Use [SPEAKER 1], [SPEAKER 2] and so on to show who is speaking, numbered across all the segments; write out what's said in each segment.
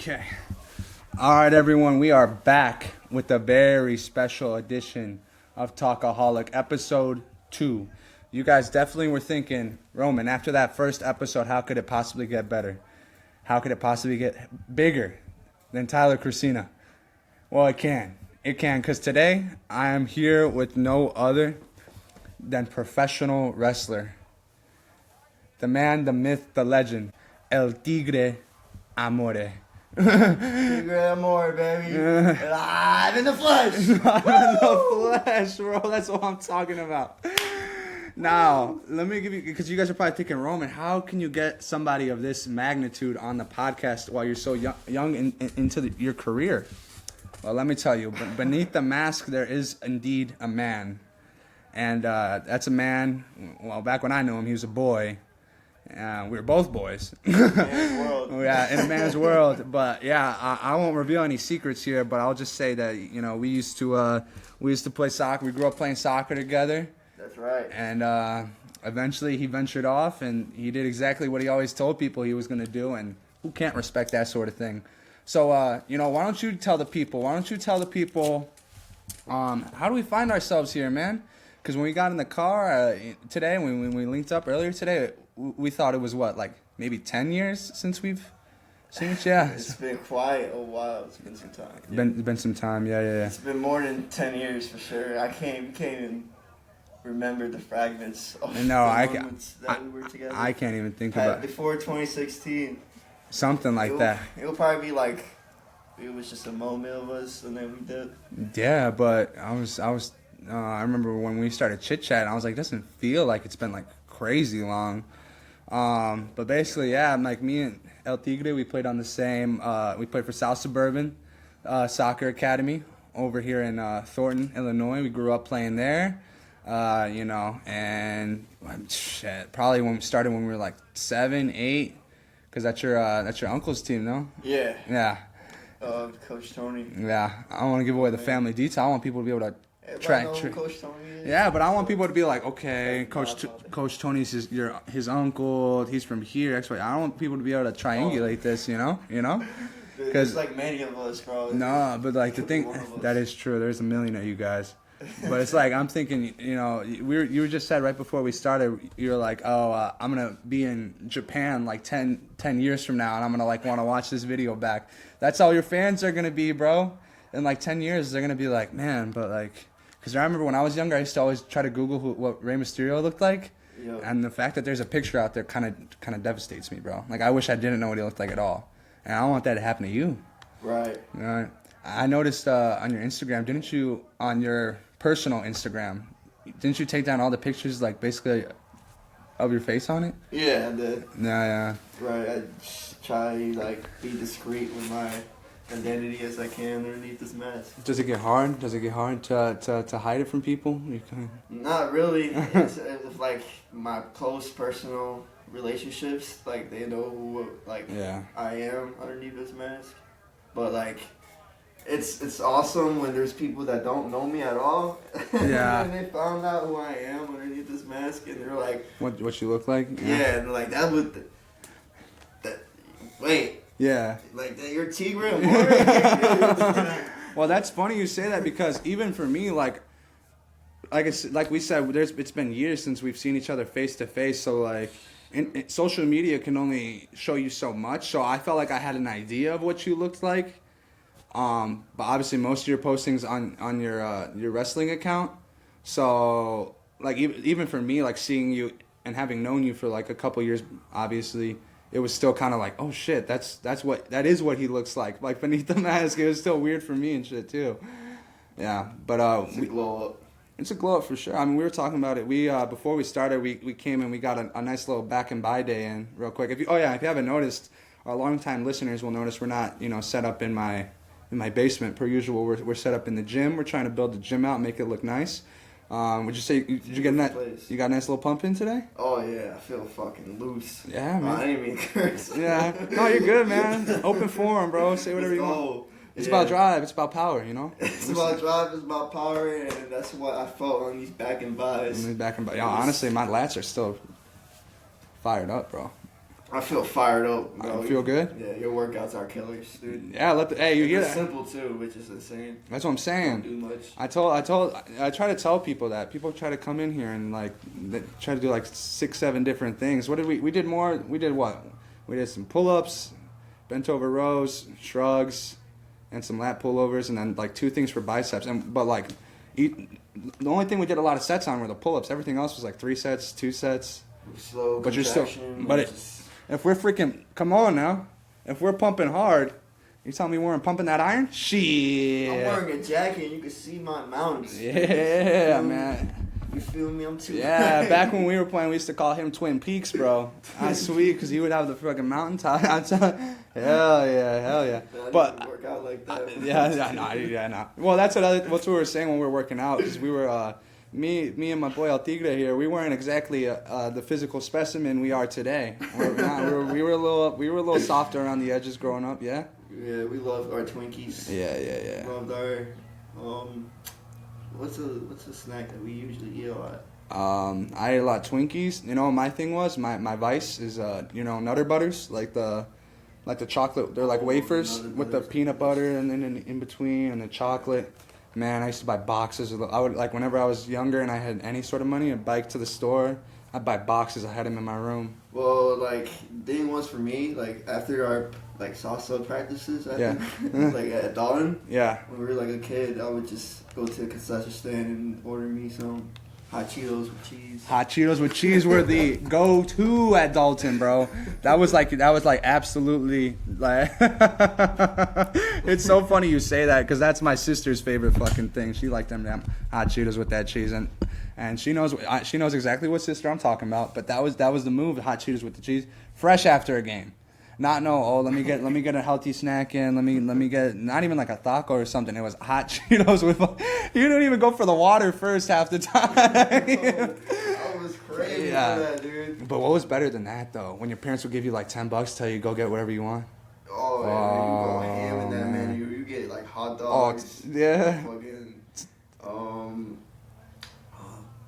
[SPEAKER 1] Okay. All right, everyone. We are back with a very special edition of Talkaholic, episode 2. You guys definitely were thinking, Roman, after that first episode, how could it possibly get better? How could it possibly get bigger than Tyler Crisina? Well, it can. It can, because today I am here with no other than professional wrestler. The man, the myth, the legend, El Tigre Amore.
[SPEAKER 2] Tigre Amore, baby. Live in the flesh.
[SPEAKER 1] Live in the flesh, bro. That's what I'm talking about. Now, let me give you, because you guys are probably thinking, Roman, how can you get somebody of this magnitude on the podcast while you're so young into your career? Well, let me tell you, beneath the mask, there is indeed a man. And that's a man, well, back when I knew him, he was a boy. We were both boys.
[SPEAKER 2] Man's world.
[SPEAKER 1] Yeah, in a man's world. But yeah, I won't reveal any secrets here. But I'll just say that we used to play soccer. We grew up playing soccer together.
[SPEAKER 2] That's right.
[SPEAKER 1] And eventually he ventured off, and he did exactly what he always told people he was going to do. And who can't respect that sort of thing? So why don't you tell the people? How do we find ourselves here, man? Because when we got in the car today, when we linked up earlier today, we thought it was maybe 10 years since we've seen each other.
[SPEAKER 2] It's been quite a while. It's been some time.
[SPEAKER 1] Yeah. Been some time, yeah.
[SPEAKER 2] It's been more than 10 years for sure. I can't even remember the fragments of the moments that we were together.
[SPEAKER 1] I can't even think about it.
[SPEAKER 2] Before 2016.
[SPEAKER 1] Something like that.
[SPEAKER 2] It'll probably be like it was just a moment of us, and then we did.
[SPEAKER 1] Yeah, but I remember when we started chit-chatting, I was like, it doesn't feel like it's been crazy long. But basically, yeah, me and El Tigre, we played on the same, we played for South Suburban Soccer Academy over here in Thornton, Illinois. We grew up playing there, and shit, probably when we were 7, 8, because that's your uncle's team, no?
[SPEAKER 2] Yeah.
[SPEAKER 1] Yeah.
[SPEAKER 2] Coach Tony.
[SPEAKER 1] Yeah, I don't want to give away the family detail. I want people to be able to track.
[SPEAKER 2] Coach Tony is.
[SPEAKER 1] Yeah, but I want people to be like, okay, Coach Tony's his uncle. He's from here. Actually, I don't want people to be able to triangulate this.
[SPEAKER 2] Because many of us, bro.
[SPEAKER 1] No, but the thing that is true. There's a million of you guys. But it's I'm thinking, you were just said right before we started, you were like, oh, I'm going to be in Japan 10 years from now, and I'm going to want to watch this video back. That's all your fans are going to be, bro. In 10 years, they're going to be like, man, but because I remember when I was younger, I used to always try to Google what Rey Mysterio looked like.
[SPEAKER 2] Yep.
[SPEAKER 1] And the fact that there's a picture out there kind of devastates me, bro. I wish I didn't know what he looked like at all. And I don't want that to happen to you.
[SPEAKER 2] Right.
[SPEAKER 1] I noticed on your Instagram, didn't you, on your personal Instagram, didn't you take down all the pictures basically of your face on it?
[SPEAKER 2] Yeah, I did.
[SPEAKER 1] Yeah.
[SPEAKER 2] Right, I try be discreet with my identity as I can underneath this mask.
[SPEAKER 1] Does it get hard? To hide it from people?
[SPEAKER 2] Not really. It's my close personal relationships, they know who I am underneath this mask. But it's awesome when there's people that don't know me at all.
[SPEAKER 1] Yeah.
[SPEAKER 2] And they found out who I am underneath this mask, and they're like,
[SPEAKER 1] what you look like?
[SPEAKER 2] Yeah, and that was wait.
[SPEAKER 1] Yeah.
[SPEAKER 2] You're Tigre Amore.
[SPEAKER 1] Well, that's funny you say that, because even for me, like we said, it's been years since we've seen each other face to face. So social media can only show you so much. So I felt like I had an idea of what you looked like. But obviously most of your postings on your wrestling account. So even for me, seeing you and having known you for a couple years, obviously, it was still kind of oh shit, that is what he looks like beneath the mask. It was still weird for me and shit too. Yeah, but
[SPEAKER 2] it's a glow up.
[SPEAKER 1] It's a glow up for sure. I mean, we were talking about it. We before we started, we came and we got a nice little back and by day in real quick. If you haven't noticed, our longtime listeners will notice we're not set up in my basement per usual. We're set up in the gym. We're trying to build the gym out, make it look nice. Would you say you got a nice little pump in today?
[SPEAKER 2] Oh yeah, I feel fucking loose.
[SPEAKER 1] Yeah, man.
[SPEAKER 2] I didn't even curse.
[SPEAKER 1] Yeah, no, you're good, man. Open forum, bro. Say whatever you want. It's about drive. It's about power.
[SPEAKER 2] It's about drive. It's about power, and that's what I felt on these back and buys.
[SPEAKER 1] Yeah, honestly, my lats are still fired up, bro.
[SPEAKER 2] I feel fired up, bro.
[SPEAKER 1] You feel good?
[SPEAKER 2] Yeah, your workouts are killers, dude.
[SPEAKER 1] Yeah, hey, you hear that?
[SPEAKER 2] Simple too, which is insane.
[SPEAKER 1] That's what I'm saying.
[SPEAKER 2] Don't do much.
[SPEAKER 1] I try to tell people that. People try to come in here and like try to do like 6, 7 different things. What did we did more? We did what? We did some pull-ups, bent over rows, shrugs, and some lat pullovers, and then like 2 things for biceps. The only thing we did a lot of sets on were the pull-ups. Everything else was like 3 sets, 2 sets.
[SPEAKER 2] Slow
[SPEAKER 1] but you're still.
[SPEAKER 2] But
[SPEAKER 1] if we're freaking, come on now. If we're pumping hard, you telling me we weren't pumping that iron? Shit.
[SPEAKER 2] I'm wearing a jacket and you can see my mountains.
[SPEAKER 1] Yeah, man.
[SPEAKER 2] You feel me? I'm too.
[SPEAKER 1] Yeah, back when we were playing, we used to call him Twin Peaks, bro. That's sweet, because he would have the fucking mountaintop. Hell yeah. But
[SPEAKER 2] work out like that.
[SPEAKER 1] No. Well, that's what we were saying when we were working out, because we were. Me and my boy El Tigre here, we weren't exactly the physical specimen we are today. We were a little softer around the edges growing up, yeah.
[SPEAKER 2] Yeah, we loved our Twinkies.
[SPEAKER 1] Yeah.
[SPEAKER 2] Loved our what's a snack that we usually eat a lot?
[SPEAKER 1] I ate a lot of Twinkies. You know what my thing was? My vice is Nutter Butters, like the chocolate. They're like wafers with the peanut butter and then in between and the chocolate. Man, I used to buy boxes. I would, like, whenever I was younger and I had any sort of money, I'd bike to the store. I'd buy boxes. I had them in my room.
[SPEAKER 2] Well, like, thing was for me, like, after our, like, salsa practices, I think, like, at Dalton.
[SPEAKER 1] Yeah.
[SPEAKER 2] When we were, like, a kid, I would just go to the concession stand and order me some hot Cheetos with cheese.
[SPEAKER 1] Hot Cheetos with cheese were the go-to at Dalton, bro. That was like absolutely like. It's so funny you say that, because that's my sister's favorite fucking thing. She liked them damn hot Cheetos with that cheese, and she knows exactly what sister I'm talking about. But that was the move, hot Cheetos with the cheese, fresh after a game. Let me get a healthy snack in. Let me get not even like a taco or something. It was hot Cheetos with. You don't even go for the water first half the time.
[SPEAKER 2] I was crazy for that, dude.
[SPEAKER 1] But what was better than that though? When your parents would give you like $10, tell you go get whatever you want.
[SPEAKER 2] Oh, yeah, you go ham in that, man. You get like hot dogs.
[SPEAKER 1] Yeah.
[SPEAKER 2] Fucking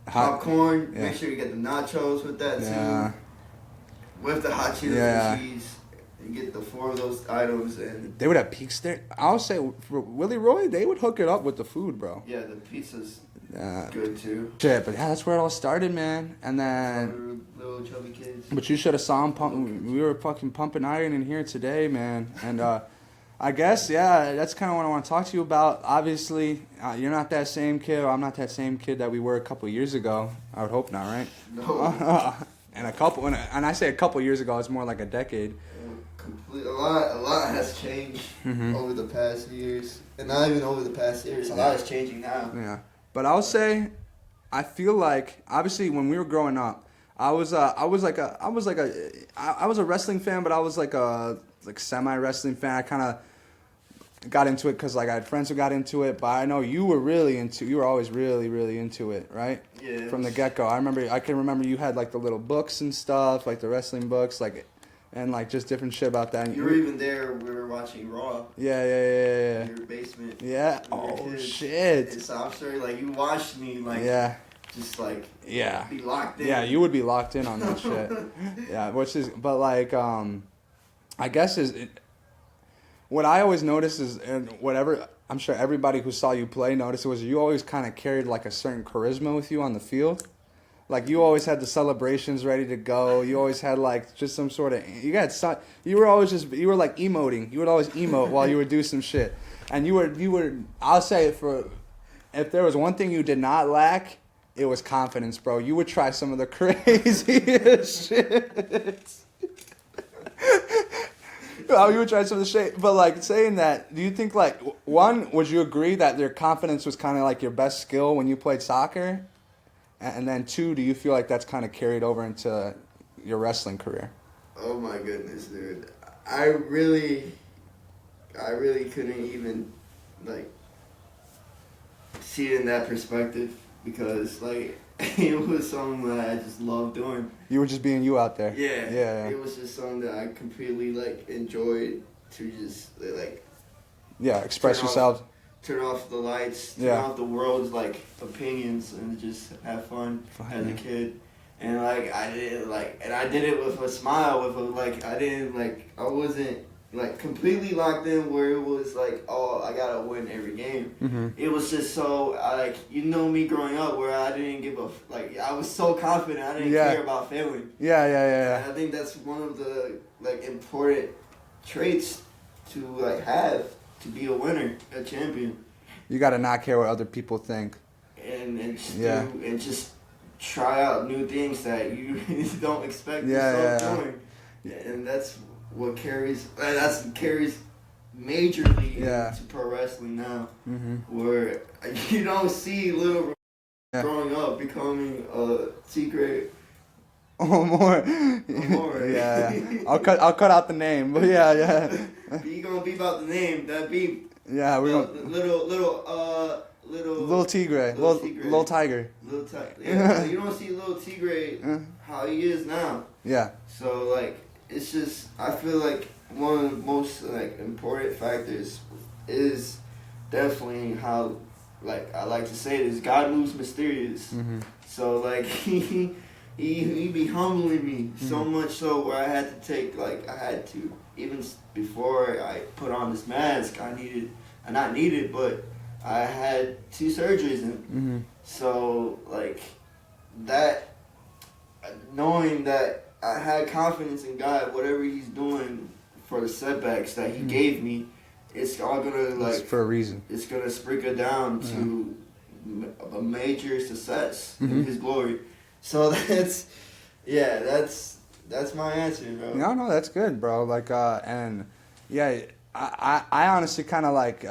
[SPEAKER 2] popcorn.
[SPEAKER 1] Yeah.
[SPEAKER 2] Make sure you get the nachos with that
[SPEAKER 1] Yeah.
[SPEAKER 2] too. With the hot Cheetos and cheese. You get the 4 of those items, and
[SPEAKER 1] they would have peaks there. I'll say for Willie Roy, they would hook it up with the food, bro.
[SPEAKER 2] Yeah, the pizza's good too.
[SPEAKER 1] Shit, but yeah, that's where it all started, man. And then
[SPEAKER 2] little chubby kids.
[SPEAKER 1] But you should have saw him pump. We were fucking pumping iron in here today, man. And I guess that's kind of what I want to talk to you about. Obviously, you're not that same kid, or I'm not that same kid that we were a couple years ago. I would hope not, right?
[SPEAKER 2] No.
[SPEAKER 1] And I say a couple years ago, it's more like a decade.
[SPEAKER 2] A lot has changed over the past years, and not even over the past years. A lot is changing now.
[SPEAKER 1] Yeah, but I'll say, I feel like obviously when we were growing up, I was a wrestling fan, but I was like a semi wrestling fan. I kind of got into it because like I had friends who got into it, but I know you were always really into it, right?
[SPEAKER 2] Yeah.
[SPEAKER 1] From the get go, I can remember you had like the little books and stuff, like the wrestling books, like. And like just different shit about that.
[SPEAKER 2] You were even there. We were watching Raw.
[SPEAKER 1] Yeah.
[SPEAKER 2] In your basement.
[SPEAKER 1] Yeah. Oh shit.
[SPEAKER 2] And so I'm sure, like, you watched me, like, just like, be locked in.
[SPEAKER 1] Yeah, you would be locked in on that shit. Yeah, but like, I guess what I always noticed is, and whatever I'm sure everybody who saw you play noticed, was you always kind of carried like a certain charisma with you on the field. Like, you always had the celebrations ready to go. You always had, like, just some sort of... You were, like, emoting. You would always emote while you would do some shit. And you were... I'll say if there was one thing you did not lack, it was confidence, bro. You would try some of the craziest shit. You would try some of the shit. But, like, saying that, do you think, like... One, would you agree that your confidence was kind of, like, your best skill when you played soccer? And then 2, do you feel like that's kind of carried over into your wrestling career?
[SPEAKER 2] Oh my goodness, dude. I really couldn't even, like, see it in that perspective, because, like, it was something that I just loved doing.
[SPEAKER 1] You were just being you out there.
[SPEAKER 2] Yeah. It was just something that I completely, like, enjoyed to just, like...
[SPEAKER 1] Yeah, express yourself.
[SPEAKER 2] Turn off the lights, turn off the world's, like, opinions, and just have fun as a kid. And like I did it with a smile, with a like I wasn't like completely locked in where it was like, oh, I gotta win every game.
[SPEAKER 1] Mm-hmm.
[SPEAKER 2] It was just so like, you know, me growing up where I didn't give a like, I was so confident I didn't care about failing.
[SPEAKER 1] Yeah.
[SPEAKER 2] And I think that's one of the like important traits to like have to be a winner, a champion.
[SPEAKER 1] You gotta not care what other people think.
[SPEAKER 2] And just try out new things that you don't expect yourself doing. And that's what carries majorly into pro wrestling now. Mm-hmm. Where you don't see little growing up becoming a Tigre.
[SPEAKER 1] Amore. Yeah. I'll cut out the name, but yeah.
[SPEAKER 2] You gonna beep out the name, that beep.
[SPEAKER 1] Yeah, we're gonna Little Tigre. Little Tiger.
[SPEAKER 2] Little Tiger. Yeah, you don't see Little Tigre how he is now.
[SPEAKER 1] Yeah.
[SPEAKER 2] So like, it's just, I feel like one of the most like important factors is definitely how, like I like to say this, God moves mysterious. Mm-hmm. So like he be humbling me so much so where I had to even before I put on this mask, but I had 2 surgeries in. So like that, knowing that I had confidence in God, whatever He's doing for the setbacks that He gave me, it's all gonna like,
[SPEAKER 1] it's for a reason.
[SPEAKER 2] It's gonna sprinkle down to a major success in His glory. So that's my answer, bro.
[SPEAKER 1] No, that's good, bro. Like, and yeah, I honestly kind of like,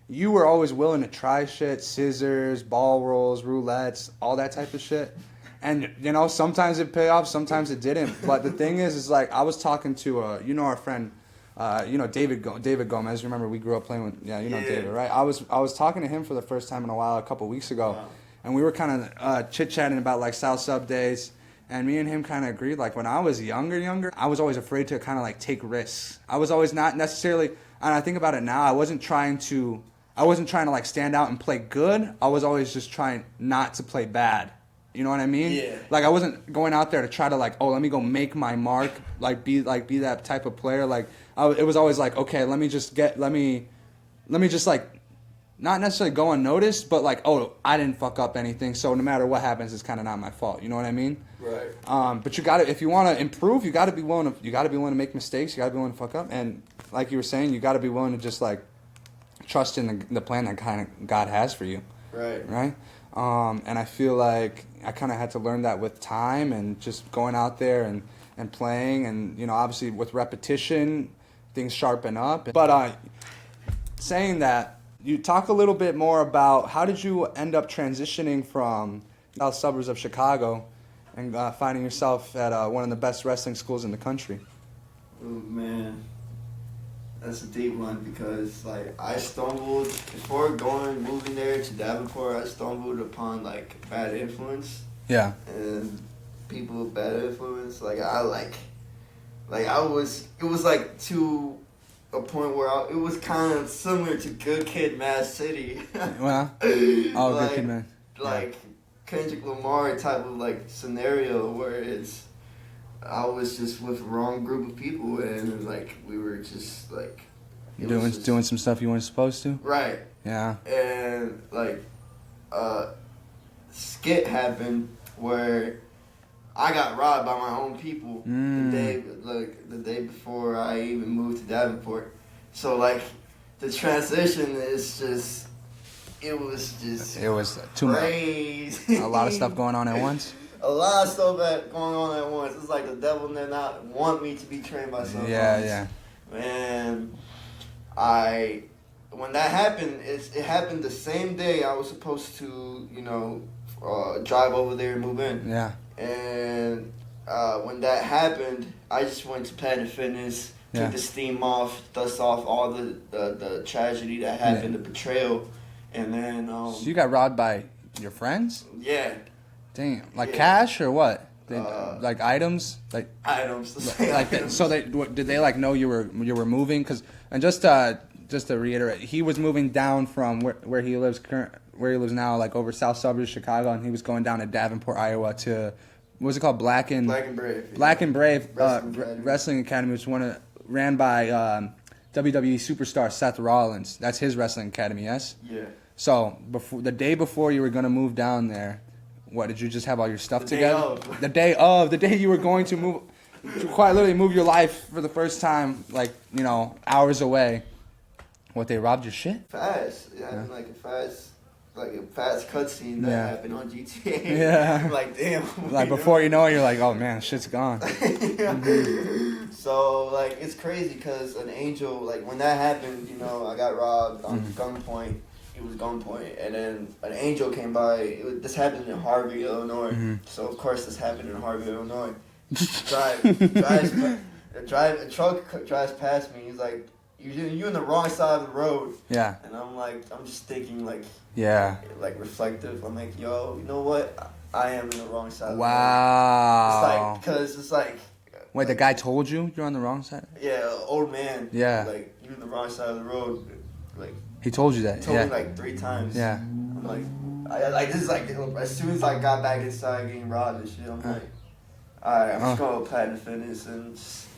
[SPEAKER 1] you were always willing to try shit, scissors, ball rolls, roulettes, all that type of shit. And, you know, sometimes it paid off, sometimes it didn't. But the thing is like, I was talking to, our friend, David Gomez. Remember, we grew up playing with, David, right? I was talking to him for the first time in a while, a couple weeks ago. Wow. And we were kind of chit-chatting about, like, South Sub days. And me and him kind of agreed, like, when I was younger, I was always afraid to kind of, like, take risks. I was always not necessarily, and I think about it now, I wasn't trying to, like, stand out and play good. I was always just trying not to play bad. You know what I mean?
[SPEAKER 2] Yeah.
[SPEAKER 1] Like, I wasn't going out there to try to, like, oh, let me go make my mark, be that type of player. Like, it was always like, okay, let me just, like, not necessarily go unnoticed, but like, oh, I didn't fuck up anything, so no matter what happens, it's kind of not my fault. You know what I mean?
[SPEAKER 2] Right.
[SPEAKER 1] But you gotta, if you want to improve, you gotta be willing to make mistakes. You gotta be willing to fuck up, and like you were saying, you gotta be willing to just like trust in the plan that kind of God has for you.
[SPEAKER 2] Right.
[SPEAKER 1] Right. And I feel like I kind of had to learn that with time and just going out there and playing, and you know, obviously with repetition, things sharpen up. But saying that, you talk a little bit more about how did you end up transitioning from south suburbs of Chicago and finding yourself at one of the best wrestling schools in the country?
[SPEAKER 2] Oh man, that's a deep one, because like I stumbled before moving there to Davenport. I stumbled upon like bad influence.
[SPEAKER 1] Yeah.
[SPEAKER 2] And people with bad influence. Like it was like to a point where it was kind of similar to Good Kid, Mad City.
[SPEAKER 1] Well, all like, Good Kid, man.
[SPEAKER 2] Like Kendrick Lamar type of like scenario where I was just with the wrong group of people, and like we were just like
[SPEAKER 1] doing some stuff you weren't supposed to.
[SPEAKER 2] Right.
[SPEAKER 1] Yeah.
[SPEAKER 2] And like skit happened where I got robbed by my own people the day before I even moved to Davenport. So like the transition is just, it was too crazy.
[SPEAKER 1] Much. A lot of stuff going on at once.
[SPEAKER 2] A lot of stuff going on at once. It's like the devil did not want me to be trained by someone else.
[SPEAKER 1] Yeah.
[SPEAKER 2] Man, when that happened, it happened the same day I was supposed to, drive over there and move in.
[SPEAKER 1] Yeah.
[SPEAKER 2] And when that happened, I just went to Planet Fitness, took the steam off, dust off all the tragedy that happened, the betrayal, and then...
[SPEAKER 1] so you got robbed by your friends?
[SPEAKER 2] Yeah.
[SPEAKER 1] Damn. Like cash or what? Like items? Like
[SPEAKER 2] items.
[SPEAKER 1] So did they like know you were moving? And just to reiterate, he was moving down from where he lives now, like over south suburbs of Chicago, and he was going down to Davenport, Iowa to what was it called? Black and
[SPEAKER 2] Brave.
[SPEAKER 1] Black and Brave
[SPEAKER 2] Wrestling
[SPEAKER 1] Academy, which ran by WWE superstar Seth Rollins. That's his wrestling academy, yes?
[SPEAKER 2] Yeah.
[SPEAKER 1] So the day before you were gonna move down there, what did you just have all your stuff together? The day you were going to move, quite literally move your life for the first time, like, you know, hours away. What, they robbed your shit?
[SPEAKER 2] Fast. Yeah. Like a fast cutscene that happened on GTA.
[SPEAKER 1] Yeah.
[SPEAKER 2] Like, damn.
[SPEAKER 1] Like, before you know it, you're like, oh man, shit's gone.
[SPEAKER 2] Mm-hmm. So, like, it's crazy because an angel, like, when that happened, you know, I got robbed on gunpoint. It was gunpoint. And then an angel came by. This happened in Harvey, Illinois. Mm-hmm. So, of course, this happened in Harvey, Illinois. A truck drives past me. He's like, you in the wrong side of the road. Yeah. And I'm just thinking, like, like, reflective. I'm like, yo, you know what? I am in the wrong side of the road.
[SPEAKER 1] Wow.
[SPEAKER 2] It's like, because it's like.
[SPEAKER 1] Wait, the guy told you you're on the wrong side?
[SPEAKER 2] Yeah, old man.
[SPEAKER 1] Yeah.
[SPEAKER 2] Like, you're in the wrong side of the road. Like.
[SPEAKER 1] He told you that?
[SPEAKER 2] He told me like 3 times. Yeah. I'm like, this is like, as soon as I got back inside getting robbed and shit, I'm like, alright, I'm just going to Platinum Fitness and just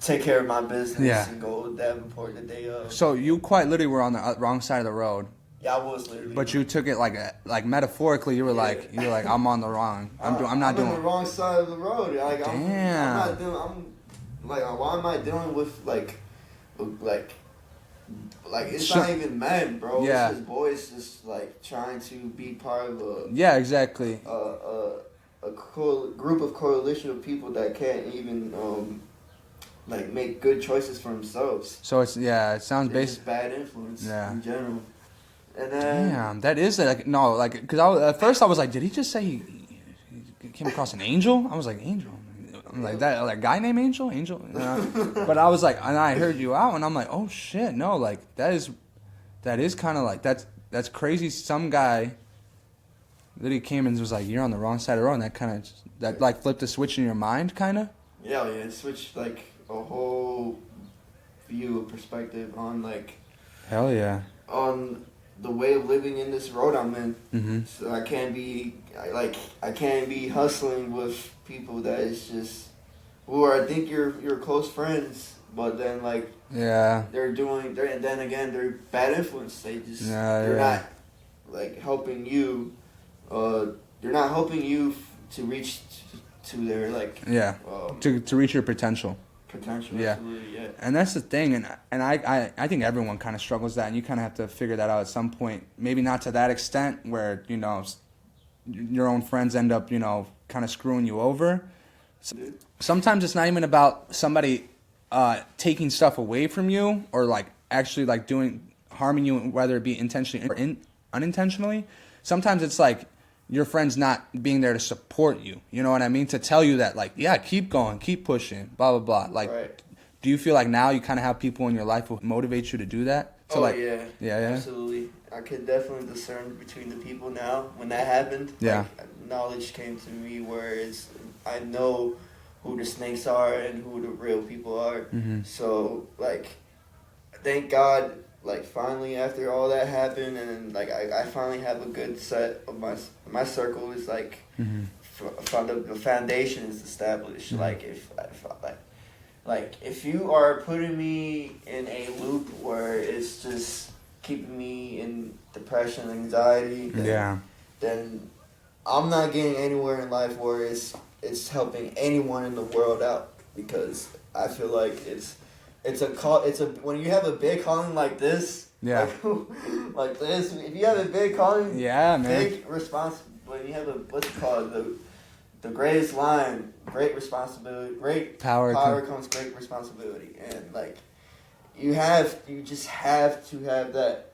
[SPEAKER 2] take care of my business and go to Davenport the day of.
[SPEAKER 1] So you quite literally were on the wrong side of the road.
[SPEAKER 2] Yeah, I was literally.
[SPEAKER 1] But you took it like metaphorically. You were like, I'm on the wrong. I'm doing
[SPEAKER 2] on the wrong side of the road. Like,
[SPEAKER 1] damn.
[SPEAKER 2] I'm like, why am I dealing with like it's not even men, bro. Yeah. It's just boys just like trying to be part of a. Yeah,
[SPEAKER 1] exactly.
[SPEAKER 2] A group of coalition of people that can't even like make good choices for themselves.
[SPEAKER 1] So it sounds
[SPEAKER 2] basic. Bad influence in general. And then,
[SPEAKER 1] damn, that is like because at first I was like, did he just say he came across an angel? I was like, angel. I'm like that, like guy named Angel. But I was like, and I heard you out, and I'm like, oh shit, no, like that is kind of like that's crazy. Some guy literally came and was like, you're on the wrong side of the road, and that like flipped a switch in your mind, kind of.
[SPEAKER 2] Yeah, it switched like a whole view of perspective on like.
[SPEAKER 1] Hell yeah.
[SPEAKER 2] On the way of living in this road I'm in. Mm-hmm. So I can't be hustling with people that is just who are, I think you're close friends, but then like they're bad influence. They just they're not like helping you. They're not helping you to reach to their like
[SPEAKER 1] to reach your potential.
[SPEAKER 2] Absolutely, yeah.
[SPEAKER 1] And that's the thing, and I think everyone kind of struggles that, and you kind of have to figure that out at some point. Maybe not to that extent where, you know, your own friends end up, you know, kind of screwing you over. Sometimes it's not even about somebody taking stuff away from you or like actually like harming you, whether it be intentionally or unintentionally. Sometimes it's like your friends not being there to support you. You know what I mean? To tell you that, like, yeah, keep going, keep pushing, blah, blah, blah. Like, do you feel like now you kind of have people in your life who motivate you to do that?
[SPEAKER 2] Yeah, absolutely. I could definitely discern between the people now. When that happened, knowledge came to me where I know who the snakes are and who the real people are. Mm-hmm. So, like, thank God. Like, finally, after all that happened, and like I finally have a good set of my circle is like, the foundation is established. Mm-hmm. Like if you are putting me in a loop where it's just keeping me in depression, anxiety, then I'm not getting anywhere in life where it's helping anyone in the world out, because I feel like when you have a big calling like this, like this, if you have a big calling, big when you have what's it called, the greatest line, great responsibility, great power comes great responsibility, and like you just have to have that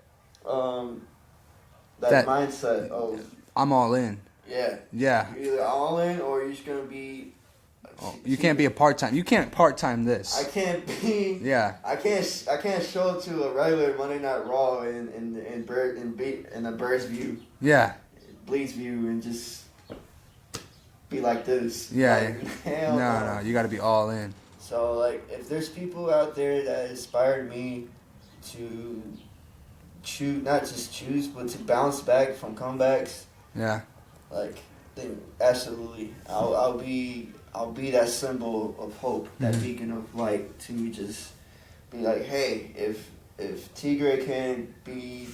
[SPEAKER 2] mindset of
[SPEAKER 1] I'm all in.
[SPEAKER 2] Yeah.
[SPEAKER 1] Yeah.
[SPEAKER 2] You're either all in or you're just gonna be.
[SPEAKER 1] You can't be a part-time. You can't part-time this.
[SPEAKER 2] I can't be. Yeah. I can't show up to a regular Monday Night Raw in a Bird's View. Yeah. Bleed's View and just be like this.
[SPEAKER 1] Yeah. Like, no. You got to be all in.
[SPEAKER 2] So like, if there's people out there that inspired me to not just choose, but to bounce back from comebacks. Yeah. Like. then absolutely, I'll be that symbol of hope, that beacon of light to just be like, hey, if Tigre can be,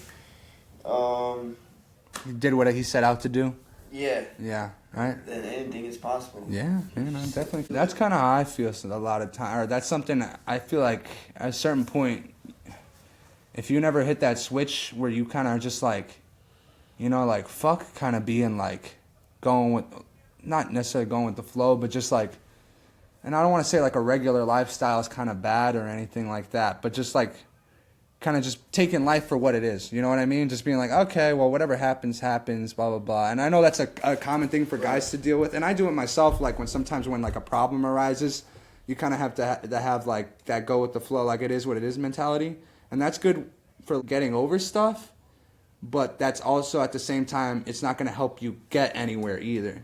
[SPEAKER 1] He did what he set out to do.
[SPEAKER 2] yeah,
[SPEAKER 1] right.
[SPEAKER 2] Then anything is possible.
[SPEAKER 1] Yeah, no, definitely. That's kind of how I feel a lot of time. Or that's something I feel like at a certain point, if you never hit that switch where you kind of just like, like fuck, kind of being like going with, not necessarily going with the flow, but just like, and I don't want to say like a regular lifestyle is kind of bad or anything like that, but just like kind of just taking life for what it is. You know what I mean? Just being like, okay, well, whatever happens, happens, blah, blah, blah. And I know that's a common thing for guys to deal with. And I do it myself, like sometimes when like a problem arises, you kind of have to have like that go with the flow, like it is what it is mentality. And that's good for getting over stuff. But that's also at the same time, it's not going to help you get anywhere either.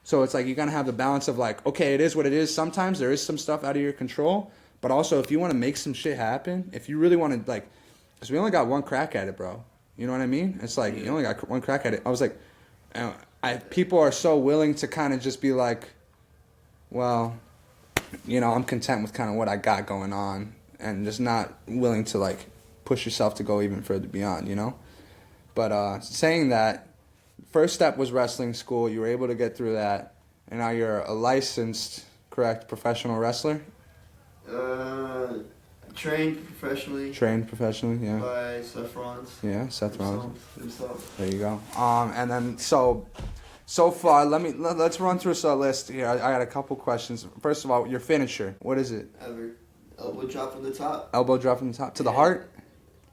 [SPEAKER 1] So it's like you're going to have the balance of like, okay, it is what it is. Sometimes there is some stuff out of your control. But also, if you want to make some shit happen, if you really want to, like, because we only got one crack at it, bro. You know what I mean? It's like, you only got one crack at it. I was like, people are so willing to kind of just be like, well, I'm content with kind of what I got going on. And just not willing to, like, push yourself to go even further beyond, But saying that, first step was wrestling school. You were able to get through that. And now you're a licensed, correct, professional wrestler?
[SPEAKER 2] Trained professionally.
[SPEAKER 1] Yeah.
[SPEAKER 2] By Seth Rollins.
[SPEAKER 1] Yeah, Seth Rollins.
[SPEAKER 2] Himself.
[SPEAKER 1] There you go. And then so far, let's run through a list here. I got a couple questions. First of all, your finisher. What is it?
[SPEAKER 2] Elbow drop from the top.
[SPEAKER 1] Elbow drop from the top to the heart.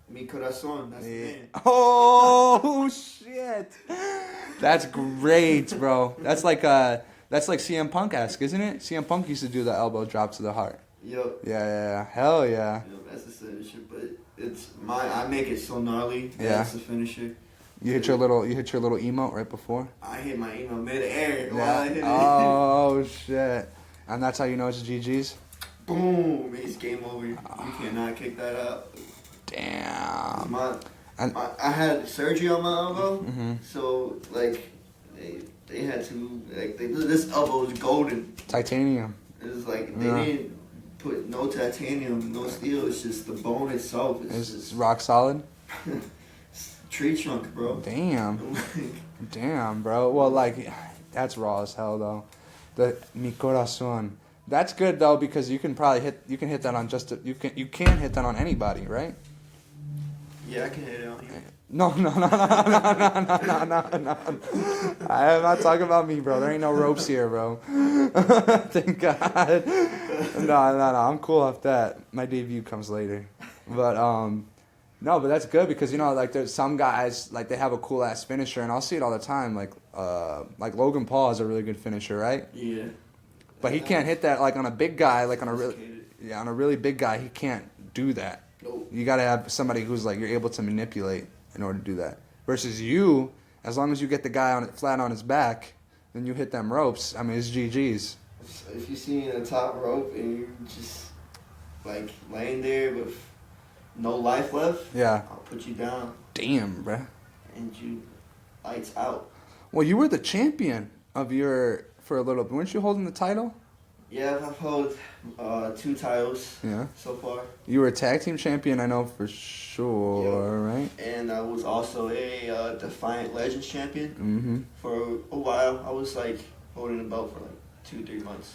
[SPEAKER 2] Mi corazón. That's the name.
[SPEAKER 1] Oh shit! That's great, bro. That's like CM Punk-esque, isn't it? CM Punk used to do the elbow drop to the heart.
[SPEAKER 2] Yep.
[SPEAKER 1] Yeah. Hell yeah.
[SPEAKER 2] That's the finisher, but I make it so gnarly.
[SPEAKER 1] Yeah.
[SPEAKER 2] That's the finisher.
[SPEAKER 1] You hit your little emote right before.
[SPEAKER 2] I hit my emote mid-air.
[SPEAKER 1] Yeah. Oh shit! And that's how you know it's GG's.
[SPEAKER 2] Boom! It's game over. You cannot kick that out.
[SPEAKER 1] Damn.
[SPEAKER 2] I had surgery on my elbow,
[SPEAKER 1] mm-hmm.
[SPEAKER 2] so like they had to this elbow is golden.
[SPEAKER 1] Titanium.
[SPEAKER 2] It was like they didn't put no titanium, no steel. It's just the bone itself.
[SPEAKER 1] It's just rock solid.
[SPEAKER 2] Tree trunk, bro.
[SPEAKER 1] Damn, bro. Well, like that's raw as hell though. The mi corazón. That's good though because you can probably hit that on you can hit that on anybody, right?
[SPEAKER 2] Yeah, I can hit it on you.
[SPEAKER 1] No. I am not talking about me, bro. There ain't no ropes here, bro. Thank God. No. I'm cool off that. My debut comes later. But no, but that's good because like there's some guys like they have a cool ass finisher, and I'll see it all the time. Like Logan Paul has a really good finisher, right?
[SPEAKER 2] Yeah.
[SPEAKER 1] But he can't hit that like on a big guy, like on a really big guy. He can't do that.
[SPEAKER 2] Nope.
[SPEAKER 1] You got to have somebody who's like you're able to manipulate in order to do that. Versus you, as long as you get the guy flat on his back, then you hit them ropes. I mean, it's GG's.
[SPEAKER 2] If you see a top rope and you're just like laying there with no life left,
[SPEAKER 1] yeah,
[SPEAKER 2] I'll put you down.
[SPEAKER 1] Damn, bruh.
[SPEAKER 2] And you lights out.
[SPEAKER 1] Well, you were the champion for a little bit. Weren't you holding the title?
[SPEAKER 2] Yeah, I've held 2 titles so far.
[SPEAKER 1] You were a tag team champion, I know for sure, right?
[SPEAKER 2] And I was also a Defiant Legends champion for a while. I was like holding the belt for like 2-3 months.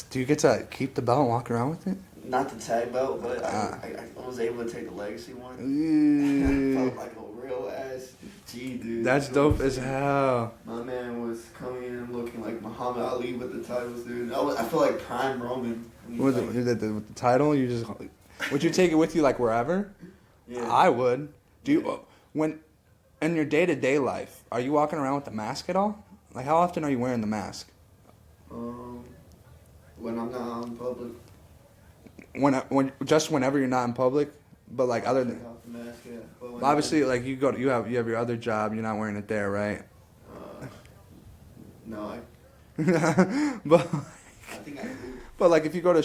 [SPEAKER 1] Do you get to keep the belt and walk around with it?
[SPEAKER 2] Not the tag belt, but I was able to take the legacy one. I felt like a real ass G, dude.
[SPEAKER 1] That's dope as hell.
[SPEAKER 2] My man was coming in looking like Muhammad Ali with the titles, dude. I feel like prime Roman.
[SPEAKER 1] With the title, would you take it with you like wherever?
[SPEAKER 2] Yeah.
[SPEAKER 1] I would. Do you when in your day-to-day life, are you walking around with the mask at all? Like how often are you wearing the mask?
[SPEAKER 2] When I'm not in public.
[SPEAKER 1] When just whenever you're not in public, but like other than
[SPEAKER 2] off the mask, yeah.
[SPEAKER 1] Well, obviously like you have your other job, you're not wearing it there, right?
[SPEAKER 2] No,
[SPEAKER 1] but
[SPEAKER 2] I think I do.
[SPEAKER 1] But like if you go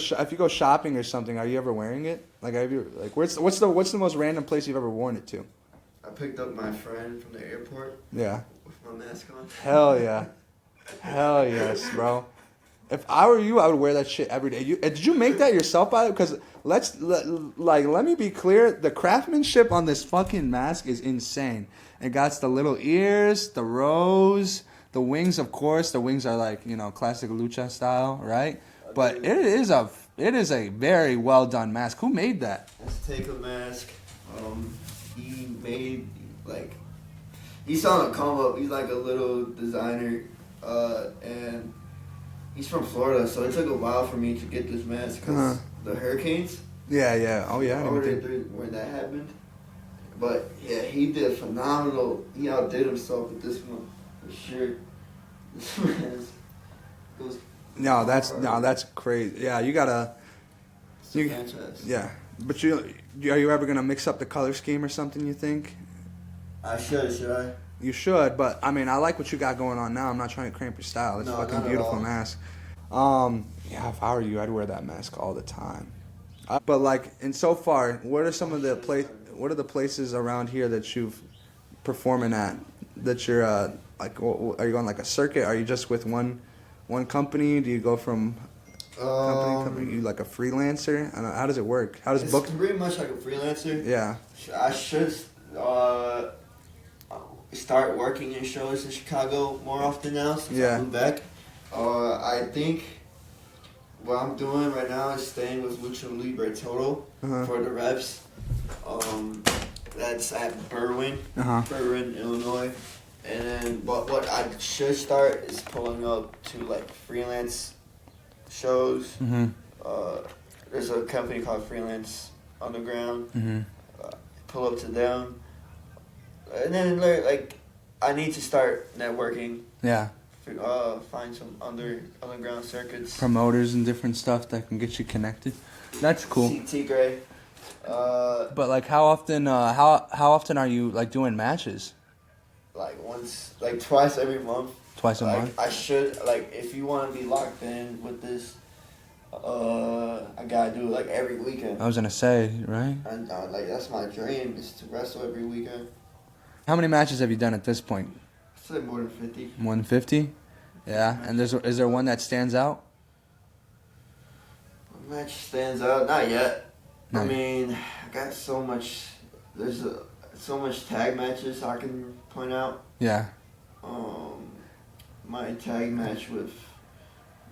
[SPEAKER 1] shopping or something, are you ever wearing it? Like have you like what's the most random place you've ever worn it to?
[SPEAKER 2] I picked up my friend from the airport.
[SPEAKER 1] Yeah.
[SPEAKER 2] With my mask on.
[SPEAKER 1] Hell yeah. Hell yes, bro. If I were you, I would wear that shit every day. Did you make that yourself, by the way? Because let me be clear. The craftsmanship on this fucking mask is insane. It got the little ears, the rose, the wings. Of course, the wings are like, classic lucha style, right? But it is a very well done mask. Who made that?
[SPEAKER 2] Let's take a mask. He made he's on a come up. He's like a little designer, and he's from Florida, so it took a while for me to get this mask because the hurricanes.
[SPEAKER 1] Yeah. Oh yeah.
[SPEAKER 2] When that happened, but yeah, he did phenomenal. He outdid himself with this one for sure. This mask goes.
[SPEAKER 1] No, that's crazy. Yeah, you gotta.
[SPEAKER 2] Fantastic.
[SPEAKER 1] Yeah, but are you ever gonna mix up the color scheme or something? You think?
[SPEAKER 2] I should I?
[SPEAKER 1] You should, but I mean, I like what you got going on now. I'm not trying to cramp your style. It's fucking beautiful mask. Yeah, if I were you, I'd wear that mask all the time. But and so far, what are some of the What are the places around here that you've performing at? That you're are you going like a circuit? Are you just with one company? Do you go from company? You like a freelancer? I don't know, how does it work? How does
[SPEAKER 2] it's
[SPEAKER 1] book?
[SPEAKER 2] pretty much like a freelancer.
[SPEAKER 1] Yeah.
[SPEAKER 2] I should start working in shows in Chicago more often now since I moved back. I think what I'm doing right now is staying with Lucha Libre Total for the reps. That's at Berwyn, Illinois. And then, but what I should start is pulling up to like freelance shows. There's a company called Freelance Underground. Pull up to them, and then I need to start networking.
[SPEAKER 1] Yeah.
[SPEAKER 2] Find some underground circuits.
[SPEAKER 1] Promoters and different stuff that can get you connected. That's cool.
[SPEAKER 2] See Tigre.
[SPEAKER 1] But how often are you doing matches?
[SPEAKER 2] Twice every month.
[SPEAKER 1] Twice a month?
[SPEAKER 2] I should, if you want to be locked in with this, I gotta do it every weekend.
[SPEAKER 1] I was gonna say, right?
[SPEAKER 2] And that's my dream, is to wrestle every weekend.
[SPEAKER 1] How many matches have you done at this point?
[SPEAKER 2] I'd say more than 50.
[SPEAKER 1] 150? Yeah. And is there one that stands out?
[SPEAKER 2] What match stands out? Not yet.
[SPEAKER 1] No.
[SPEAKER 2] I mean, I got so much. There's so much tag matches I can point out.
[SPEAKER 1] Yeah.
[SPEAKER 2] My tag match with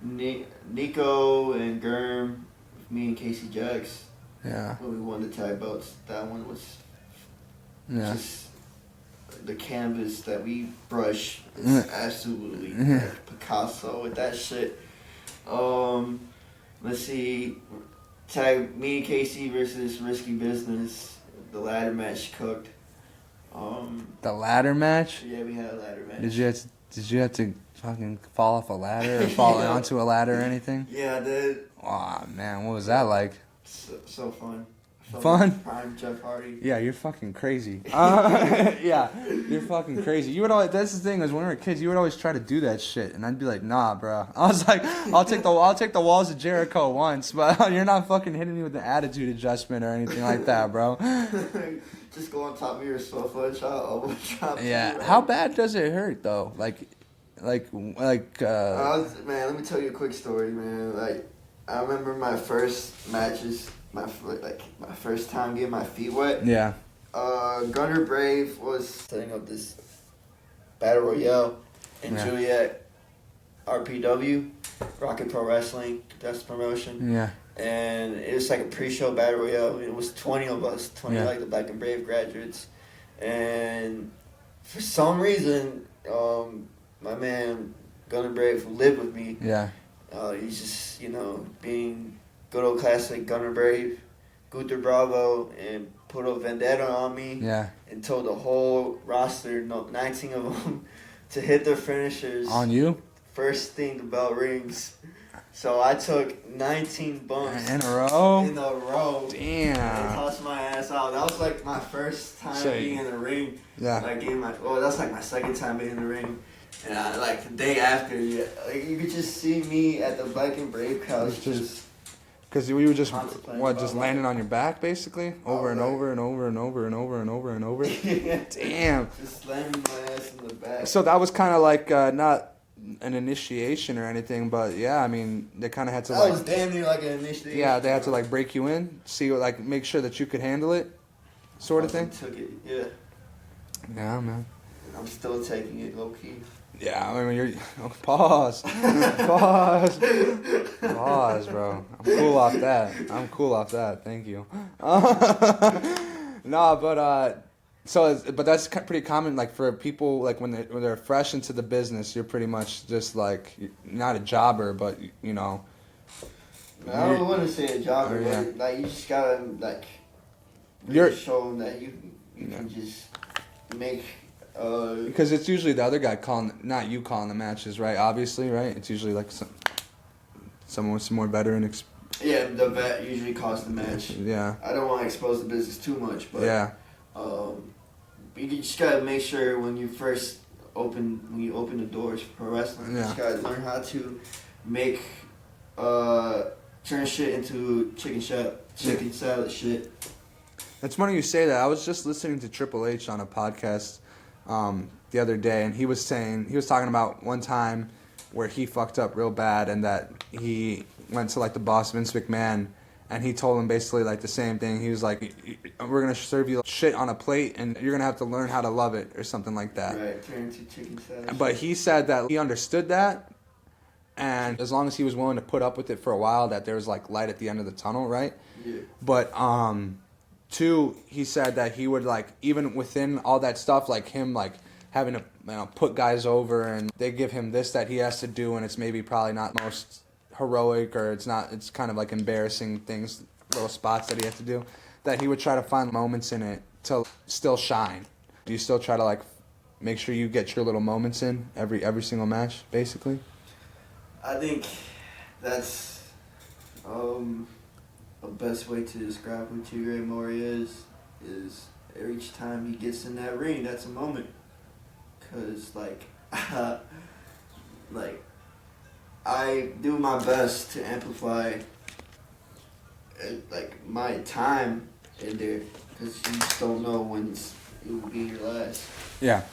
[SPEAKER 2] Nico and Germ, with me and Casey Jax.
[SPEAKER 1] Yeah.
[SPEAKER 2] When we won the tag belts, that one was just the canvas that we brush is absolutely Picasso with that shit. Let's see, tag me and Casey versus Risky Business. The ladder match cooked.
[SPEAKER 1] The ladder match?
[SPEAKER 2] Yeah, we had a ladder match.
[SPEAKER 1] Did you have to fucking fall off a ladder or fall onto a ladder or anything?
[SPEAKER 2] Yeah, I did.
[SPEAKER 1] Aw, man, what was that like?
[SPEAKER 2] So fun.
[SPEAKER 1] Fun?
[SPEAKER 2] Prime Jeff Hardy.
[SPEAKER 1] Yeah, you're fucking crazy. Yeah, you're fucking crazy. You would always. That's the thing is when we were kids, you would always try to do that shit, and I'd be like, nah, bro. I was like, I'll take the walls of Jericho once, but you're not fucking hitting me with the attitude adjustment or anything like that, bro.
[SPEAKER 2] Just go on top of your sofa and chop.
[SPEAKER 1] Yeah. How bad does it hurt though? Man,
[SPEAKER 2] let me tell you a quick story, man. I remember my first matches. My first time getting my feet wet.
[SPEAKER 1] Yeah.
[SPEAKER 2] Gunner Brave was setting up this battle royale in Juliet, RPW, Rocket Pro Wrestling. That's the promotion.
[SPEAKER 1] Yeah.
[SPEAKER 2] And it was like a pre-show battle royale. It was 20 of us, 20 the Black and Brave graduates, and for some reason, my man Gunner Brave, who lived with me.
[SPEAKER 1] Yeah.
[SPEAKER 2] He's just being good old classic Gunner Brave, Gunther Bravo, and put a vendetta on me.
[SPEAKER 1] Yeah.
[SPEAKER 2] And told the whole roster, 19 of them, to hit their finishers.
[SPEAKER 1] On you?
[SPEAKER 2] First thing the bell rings. So I took 19 bumps.
[SPEAKER 1] In a row?
[SPEAKER 2] In a row.
[SPEAKER 1] Damn.
[SPEAKER 2] And I tossed my ass out. That was my first time being in the ring.
[SPEAKER 1] Yeah.
[SPEAKER 2] That's my second time being in the ring. And the day after, you could just see me at the Black and Brave couch just...
[SPEAKER 1] Because we were just landing on your back, basically? Over and over and over and over and over and over and over?
[SPEAKER 2] Yeah.
[SPEAKER 1] Damn.
[SPEAKER 2] Just slamming my ass in the back.
[SPEAKER 1] So that was kind of an initiation or anything, but yeah, I mean, they kind of had to
[SPEAKER 2] that was damn near like an initiation.
[SPEAKER 1] Yeah, they had to like break you in, see, like make sure that you could handle it, sort of thing.
[SPEAKER 2] Took it, yeah.
[SPEAKER 1] Yeah, man.
[SPEAKER 2] I'm still taking it low key.
[SPEAKER 1] Yeah, I mean, you're pause, pause, bro. I'm cool off that. Thank you. No, but but that's pretty common. Like for people, like when they're fresh into the business, you're pretty much just like not a jobber, but you know.
[SPEAKER 2] I don't want to say a jobber, but like you just gotta like show them that you can just make.
[SPEAKER 1] Because it's usually the other guy not you calling the matches, right? Obviously, right? It's usually like someone with some more veteran experience.
[SPEAKER 2] Yeah, the vet usually calls the match.
[SPEAKER 1] Yeah.
[SPEAKER 2] I don't want to expose the business too much, but
[SPEAKER 1] yeah.
[SPEAKER 2] You just gotta make sure when you open the doors for pro wrestling, you just gotta learn how to make turn shit into chicken salad shit.
[SPEAKER 1] It's funny you say that. I was just listening to Triple H on a podcast the other day, and he was talking about one time where he fucked up real bad, and that he went to like the boss Vince McMahon, and he told him basically like the same thing. He was like, "We're gonna serve you shit on a plate, and you're gonna have to learn how to love it," or something like that.
[SPEAKER 2] Right, turn into chicken salad.
[SPEAKER 1] But he said that he understood that, and as long as he was willing to put up with it for a while, that there was like light at the end of the tunnel, right?
[SPEAKER 2] Yeah.
[SPEAKER 1] But two, he said that he would like even within all that stuff, like him like having to put guys over, and they give him this that he has to do, and it's maybe probably not most heroic, or it's kind of like embarrassing things, little spots that he has to do, that he would try to find moments in it to still shine. Do you still try to like make sure you get your little moments in every single match, basically?
[SPEAKER 2] I think that's the best way to describe who Tigre Amore is each time he gets in that ring, that's a moment. Cause like, I do my best to amplify like my time in there, cause you just don't know when it will be your last.
[SPEAKER 1] Yeah.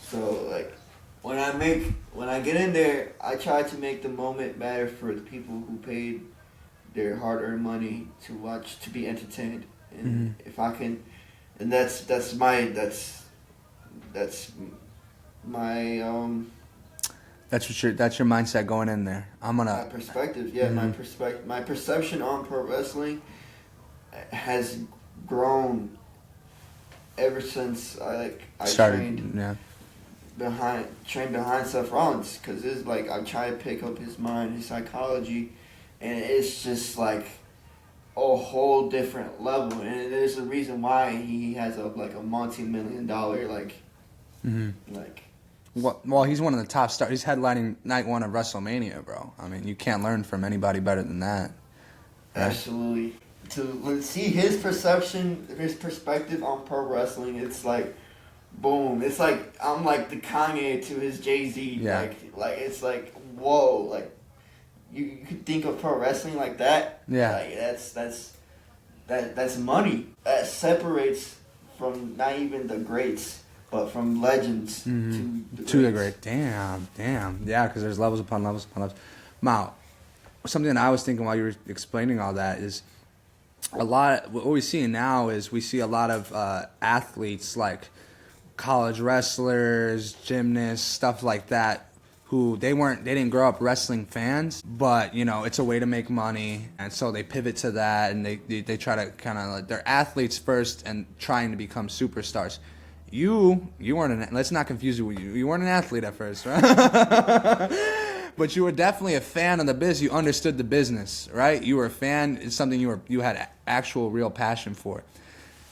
[SPEAKER 2] So like, when I get in there, I try to make the moment matter for the people who paid their hard-earned money to watch, to be entertained, and if I can, and that's my
[SPEAKER 1] that's your mindset going in there.
[SPEAKER 2] my perspective. Yeah, my perception on pro wrestling has grown ever since I started. Trained behind Seth Rollins, because it's like I try to pick up his mind, his psychology, and it's just like a whole different level. And there's a reason why he has a multi-million-dollar
[SPEAKER 1] Well, he's one of the top stars. He's headlining night one of WrestleMania, bro. I mean, you can't learn from anybody better than that.
[SPEAKER 2] Right? Absolutely. To see his perspective on pro wrestling, it's like, boom. It's like I'm like the Kanye to his Jay-Z.
[SPEAKER 1] Yeah.
[SPEAKER 2] Like it's like, whoa. Like you could think of pro wrestling like that.
[SPEAKER 1] Yeah.
[SPEAKER 2] Like that's money. That separates from not even the greats, but from legends to the greats.
[SPEAKER 1] Damn. Yeah, because there's levels upon levels upon levels. Now, something that I was thinking while you were explaining all that is what we're seeing now is we see a lot of athletes like college wrestlers, gymnasts, stuff like that, who they didn't grow up wrestling fans, but it's a way to make money, and so they pivot to that, and they try to kind of like, they're athletes first and trying to become superstars. You weren't let's not confuse you. You weren't an athlete at first, right? But you were definitely a fan of the business. You understood the business, right? You were a fan. It's something you had actual real passion for.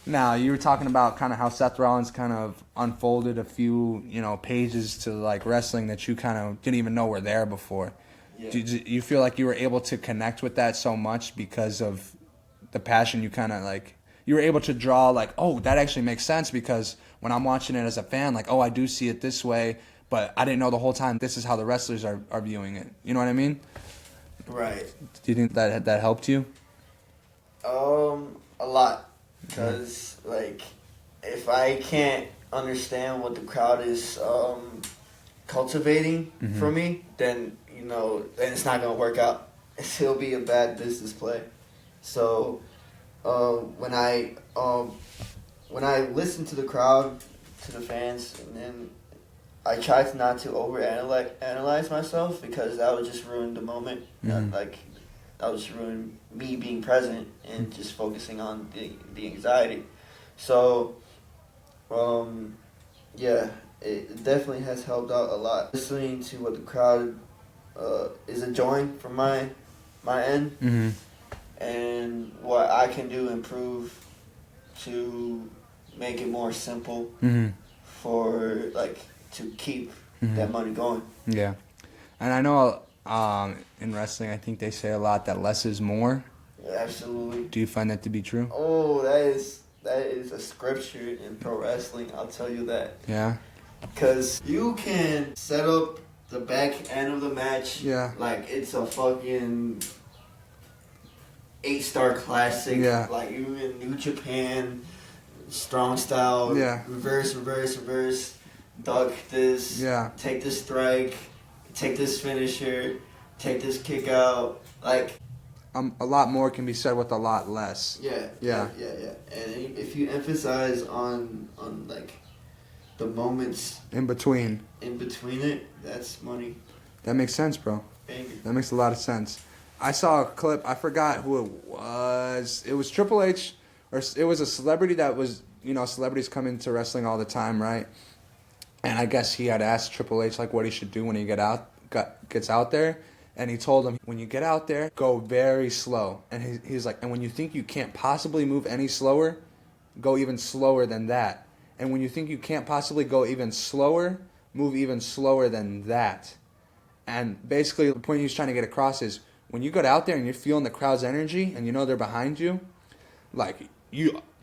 [SPEAKER 1] Now, you were talking about kind of how Seth Rollins kind of unfolded a few, pages to like wrestling that you kind of didn't even know were there before. Yeah. Do you feel like you were able to connect with that so much because of the passion you kind of like, you were able to draw like, oh, that actually makes sense, because when I'm watching it as a fan, like, oh, I do see it this way, but I didn't know the whole time this is how the wrestlers are viewing it. You know what I mean?
[SPEAKER 2] Right.
[SPEAKER 1] Do you think that helped you?
[SPEAKER 2] A lot. Because, like, if I can't understand what the crowd is cultivating for me, then then it's not gonna work out. It'll be a bad business play. So when I listen to the crowd, to the fans, and then I try to not to analyze myself, because that would just ruin the moment. That would just ruin me being present and just focusing on the anxiety. So, yeah, it definitely has helped out a lot. Listening to what the crowd is enjoying from my end, and what I can do improve to make it more simple for to keep that money going.
[SPEAKER 1] Yeah, and I know in wrestling, I think they say a lot that less is more.
[SPEAKER 2] Absolutely.
[SPEAKER 1] Do you find that to be true?
[SPEAKER 2] Oh, that is a scripture in pro wrestling. I'll tell you that.
[SPEAKER 1] Yeah.
[SPEAKER 2] Because you can set up the back end of the match like it's a fucking 8-star classic.
[SPEAKER 1] Yeah.
[SPEAKER 2] Like you in New Japan, strong style.
[SPEAKER 1] Yeah.
[SPEAKER 2] Reverse. Duck this.
[SPEAKER 1] Yeah.
[SPEAKER 2] Take this strike. Take this finisher. Take this kick out. Like.
[SPEAKER 1] A lot more can be said with a lot less.
[SPEAKER 2] Yeah. And if you emphasize on like the moments
[SPEAKER 1] in between
[SPEAKER 2] it, that's money.
[SPEAKER 1] That makes sense, bro.
[SPEAKER 2] Banger.
[SPEAKER 1] That makes a lot of sense. I saw a clip. I forgot who it was. It was Triple H, or it was a celebrity that was, celebrities come into wrestling all the time, right? And I guess he had asked Triple H like what he should do when he gets out there. And he told him, when you get out there, go very slow. And he's like, and when you think you can't possibly move any slower, go even slower than that. And when you think you can't possibly go even slower, move even slower than that. And basically the point he's trying to get across is, when you get out there and you're feeling the crowd's energy and they're behind you, like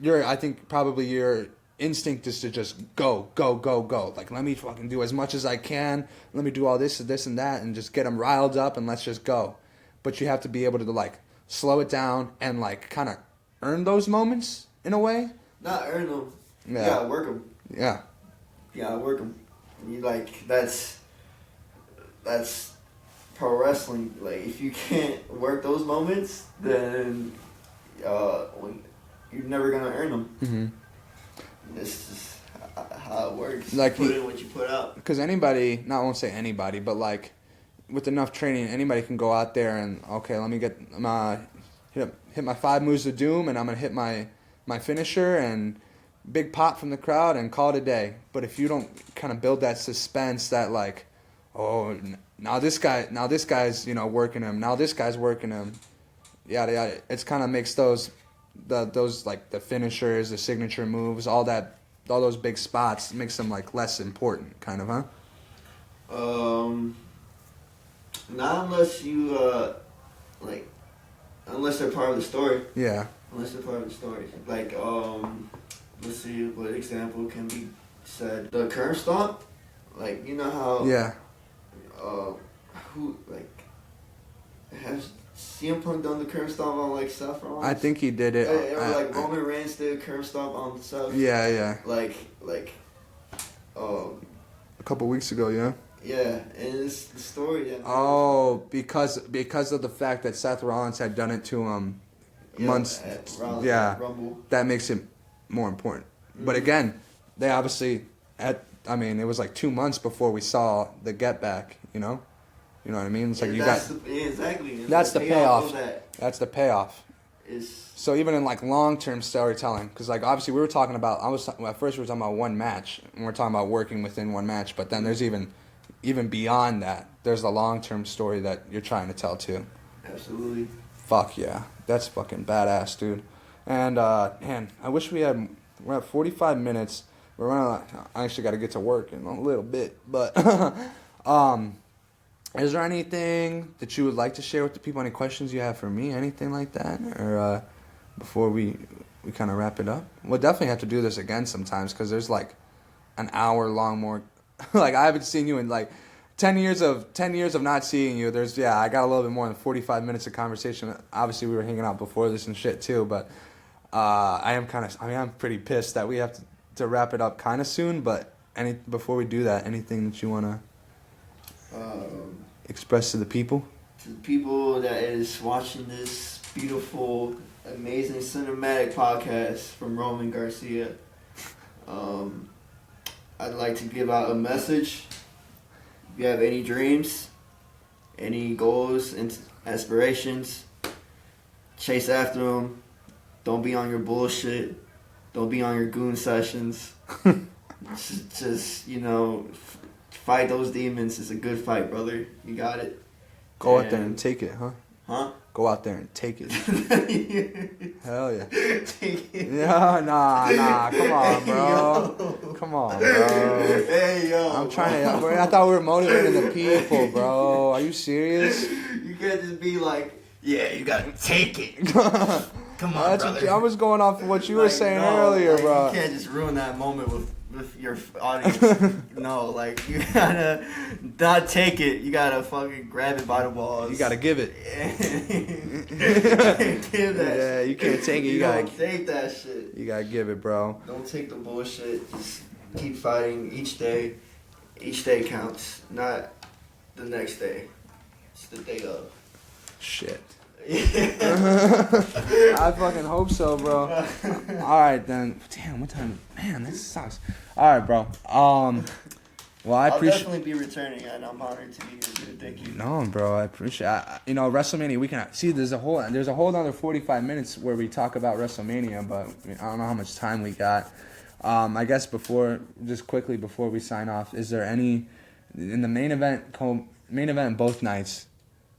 [SPEAKER 1] I think probably your instinct is to just go. Like, let me fucking do as much as I can. Let me do all this and that, and just get them riled up, and let's just go. But you have to be able to like slow it down and like kind of earn those moments in a way.
[SPEAKER 2] Not earn them.
[SPEAKER 1] Yeah.
[SPEAKER 2] You gotta work them.
[SPEAKER 1] Yeah.
[SPEAKER 2] You gotta work them. You that's pro wrestling. Like, if you can't work those moments, then you're never gonna earn them. This is how it works.
[SPEAKER 1] Like,
[SPEAKER 2] put in what you put out.
[SPEAKER 1] Because anybody, I won't say anybody, but like with enough training, anybody can go out there and, okay, let me hit my 5 moves of doom, and I'm gonna hit my finisher and big pop from the crowd and call it a day. But if you don't kind of build that suspense, that like, oh, now this guy's working him. Now this guy's working him. Yada. It's kind of makes those like the finishers, the signature moves, all those big spots, makes them like less important, kind of, huh?
[SPEAKER 2] Not unless you unless they're part of the story.
[SPEAKER 1] Yeah.
[SPEAKER 2] Unless they're part of the story. Like, let's see what example can be said. The curb stomp, like, you know how who like has CM Punk done the curb stomp on like Seth Rollins?
[SPEAKER 1] I think he did it.
[SPEAKER 2] Or Roman Reigns did a curb stomp on Seth.
[SPEAKER 1] Yeah.
[SPEAKER 2] Like
[SPEAKER 1] a couple weeks ago, yeah.
[SPEAKER 2] Yeah, and it's the story that.
[SPEAKER 1] Oh, because of the fact that Seth Rollins had done it to him months.
[SPEAKER 2] Rumble.
[SPEAKER 1] That makes it more important. But again, they obviously it was like 2 months before we saw the Get Back. You know what I mean? It's like
[SPEAKER 2] exactly.
[SPEAKER 1] That's the payoff. That's the payoff.
[SPEAKER 2] Is
[SPEAKER 1] so even in like long-term storytelling, because like obviously we were talking about, at first we were talking about one match, and we're talking about working within one match, but then there's even beyond that, there's the long-term story that you're trying to tell too.
[SPEAKER 2] Absolutely.
[SPEAKER 1] Fuck yeah, that's fucking badass, dude. And man, I wish we're at 45 minutes. We're running. I actually got to get to work in a little bit, but is there anything that you would like to share with the people? Any questions you have for me? Anything like that? Or before we kind of wrap it up? We'll definitely have to do this again sometimes, because there's like an hour long more. Like, I haven't seen you in like 10 years of not seeing you. I got a little bit more than 45 minutes of conversation. Obviously, we were hanging out before this and shit too, but I'm pretty pissed that we have to wrap it up kind of soon. But before we do that, anything that you want to Express to the people.
[SPEAKER 2] To the people that is watching this beautiful, amazing cinematic podcast from Roman Garcia. I'd like to give out a message. If you have any dreams, any goals and aspirations, chase after them. Don't be on your bullshit. Don't be on your goon sessions. just fight those demons. It's a good fight, brother. You got it.
[SPEAKER 1] Go out there and take it, huh?
[SPEAKER 2] Huh?
[SPEAKER 1] Go out there and take it. Hell yeah.
[SPEAKER 2] Take it.
[SPEAKER 1] Yeah, nah. Come on, bro. Come on, bro.
[SPEAKER 2] Hey, yo.
[SPEAKER 1] I'm trying to... I thought we were motivating the people, bro. Are you serious?
[SPEAKER 2] You can't just be like, yeah, you gotta take it. Come on, brother.
[SPEAKER 1] I was going off of what you were saying earlier, bro.
[SPEAKER 2] You can't just ruin that moment with your audience. No, like, you gotta not take it. You gotta fucking grab it by the balls.
[SPEAKER 1] You gotta give it.
[SPEAKER 2] Give that shit.
[SPEAKER 1] You can't take it. You gotta
[SPEAKER 2] take that shit.
[SPEAKER 1] You gotta give it, bro.
[SPEAKER 2] Don't take the bullshit. Just keep fighting each day. Each day counts, not the next day. It's the day of.
[SPEAKER 1] Shit. I fucking hope so, bro. Alright then. Damn, what time? Man, this sucks. Alright, bro. Well, I appreciate.
[SPEAKER 2] I'll definitely be returning, and I'm honored to be here, dude. Thank you.
[SPEAKER 1] No, bro, I appreciate. WrestleMania. We can see. There's a whole other 45 minutes where we talk about WrestleMania, but I don't know how much time we got. I guess just quickly before we sign off, is there any in the main event both nights?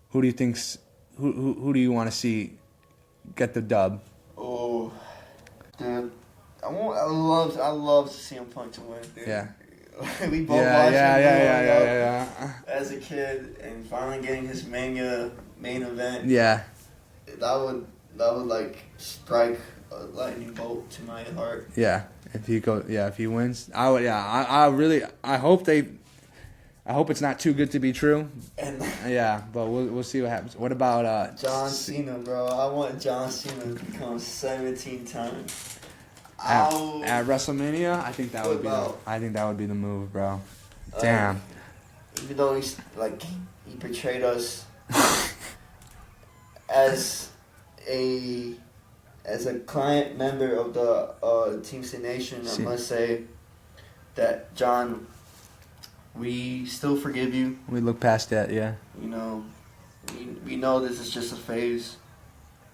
[SPEAKER 1] Who do you think's Who do you want to see get the dub?
[SPEAKER 2] Oh, dude, I love to see him Punk to win, dude.
[SPEAKER 1] Yeah.
[SPEAKER 2] We both watched him
[SPEAKER 1] yeah.
[SPEAKER 2] as a kid, and finally getting his Mania main event.
[SPEAKER 1] Yeah.
[SPEAKER 2] That would like strike a lightning bolt to my heart.
[SPEAKER 1] Yeah. If he wins, I would. Yeah. I hope it's not too good to be true.
[SPEAKER 2] And
[SPEAKER 1] yeah, but we'll see what happens. What about
[SPEAKER 2] John Cena, bro? I want John Cena to become 17 times.
[SPEAKER 1] At WrestleMania? I think that would be the move, bro. Damn.
[SPEAKER 2] Even though he portrayed us as a client member of the Team Sin Nation, I must say that John, we still forgive you.
[SPEAKER 1] We look past that, yeah.
[SPEAKER 2] We know this is just a phase,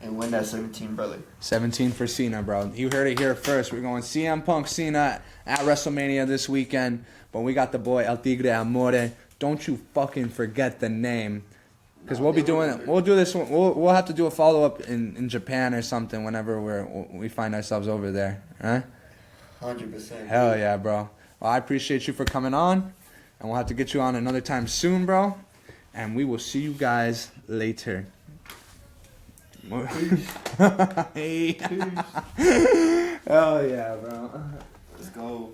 [SPEAKER 2] and win that 17, brother. 17
[SPEAKER 1] for Cena, bro. You heard it here first. We're going CM Punk Cena at WrestleMania this weekend, but we got the boy El Tigre Amore. Don't you fucking forget the name, because we'll be doing it. We'll do this. We'll have to do a follow up in Japan or something whenever we find ourselves over there. Right?
[SPEAKER 2] 100%.
[SPEAKER 1] Hell yeah, bro. Well, I appreciate you for coming on. And we'll have to get you on another time soon, bro. And we will see you guys later.
[SPEAKER 2] Peace.
[SPEAKER 1] Hey. Hell yeah, bro.
[SPEAKER 2] Let's go.